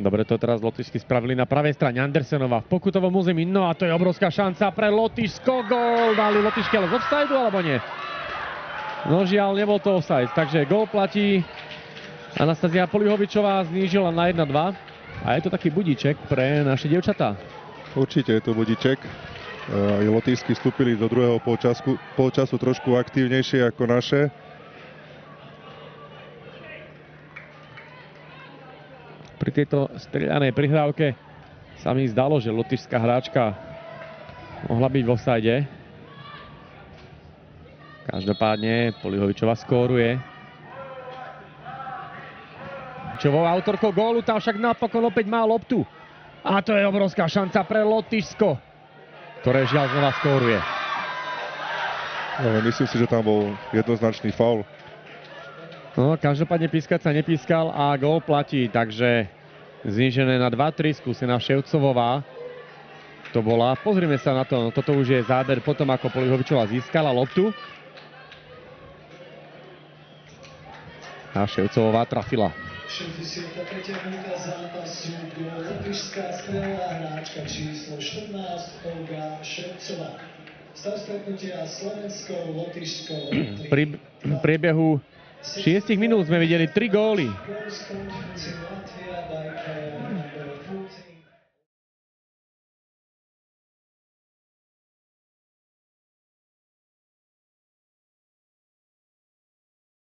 Dobre to teraz Lotyšsky spravili na pravej strane. Andersenová v pokutovom území. No a to je obrovská šanca pre Lotyšsko. Gól dali Lotyšky, ale z offsideu alebo nie? No žiaľ, nebol to offside. Takže gól platí. Anastázia Polihovičová znížila na 1-2. A je to taký budíček pre naše dievčatá. Určite je to budíček. Lotyšsky vstúpili do druhého polčasu trošku aktívnejšie ako naše. Pri tejto strieľanej prihrávke sa mi zdalo, že lotyšská hráčka mohla byť v offside. Každopádne Polihovičová skóruje. Čovou autorkou gólu, tá však napokon opäť má loptu. A to je obrovská šanca pre Lotyšsko, ktoré žiaľ znova skóruje. Myslím si, že tam bol jednoznačný faul. No, každopádne pískať sa nepískal a gól platí, takže znížené na 2-3, skúsená Ševcovová. To bola, pozrime sa na to, no, toto už je záber potom, ako Polihovičová získala loptu. A Ševcovová trafila. 63. minúta zápasu, gól Lotyšská strelila hráčka číslo 14 Olga Ševcová. Stav stretnutia Slovensko-Lotyšsko. Pri priebehu 6 minút sme videli 3 góly. Gól z konferencie Latvia, Bajka